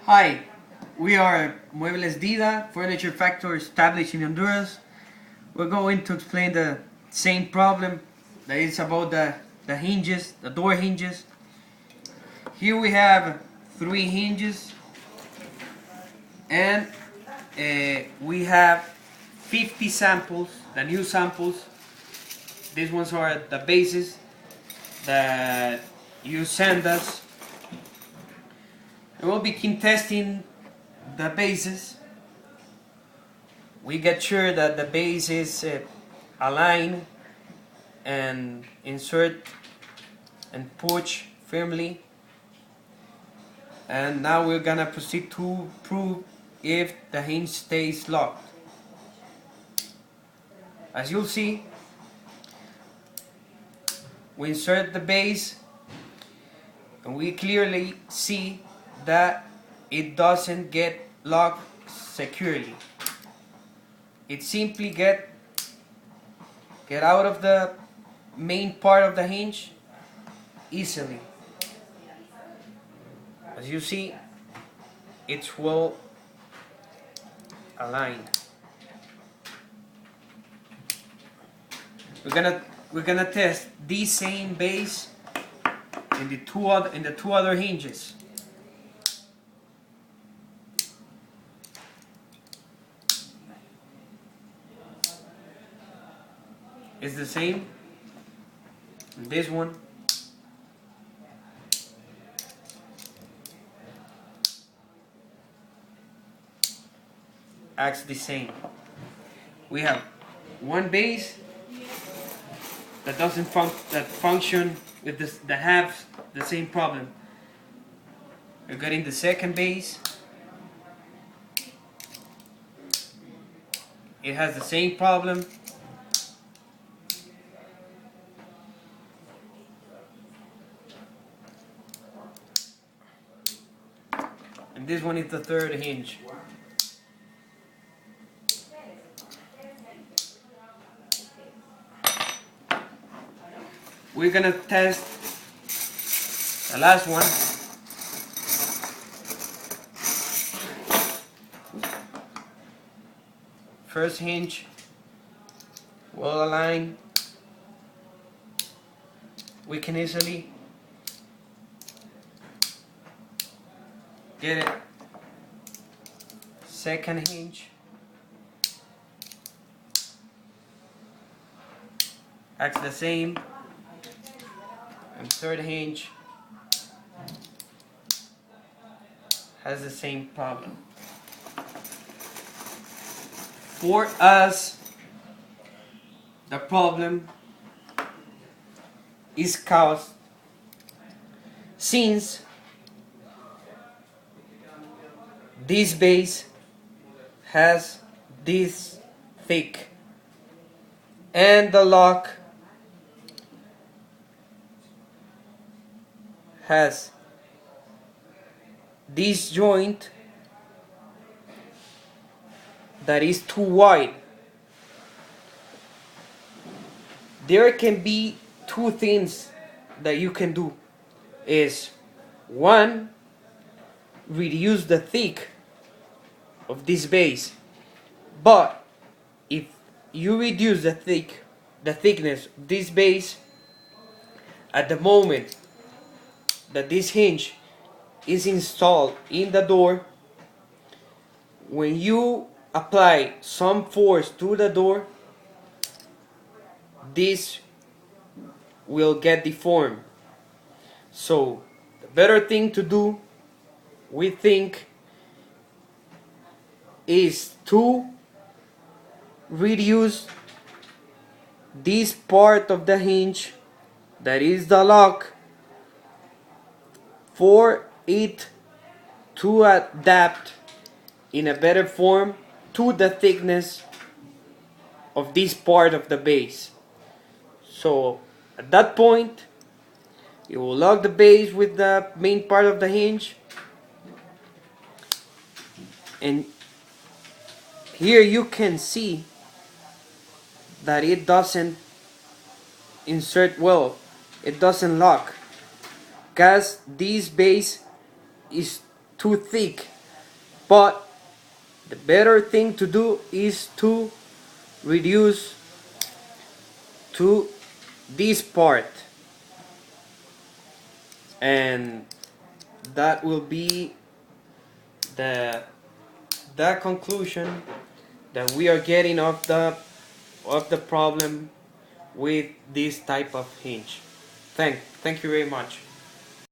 Hi, we are Muebles Dida, furniture factory established in Honduras. We're going to explain the same problem that is about the hinges, the door hinges. Here we have 3 hinges and we have 50 samples, the new samples. These ones are the bases that you send us. And we'll begin testing the bases. We get sure that the base is aligned and insert and push firmly. And now we're gonna proceed to prove if the hinge stays locked. As you'll see, we insert the base and we clearly see that it doesn't get locked securely. It simply get out of the main part of the hinge easily. As you see, it's well aligned. We're gonna test the same base in the two other hinges. It's the same. And this one acts the same. We have one base that doesn't function with this, that have the same problem. We're getting the second base. It has the same problem. And this one is the third hinge. We're gonna test the last one. First hinge, well aligned. We can easily get it. Second hinge acts the same. And third hinge has the same problem. For us, the problem is caused since this base has this thick and the lock has this joint that is too wide. There can be two things that you can do. Is one, reduce the thick of this base, but if you reduce the thickness of this base at the moment that this hinge is installed in the door, when you apply some force to the door, this will get deformed. So the better thing to do, we think, is to reduce this part of the hinge that is the lock for it to adapt in a better form to the thickness of this part of the base. So at that point, you will lock the base with the main part of the hinge, and here you can see that it doesn't insert well, it doesn't lock, because this base is too thick but the better thing to do is to reduce to this part, and that will be the conclusion that we are getting of the problem with this type of hinge. Thank you very much.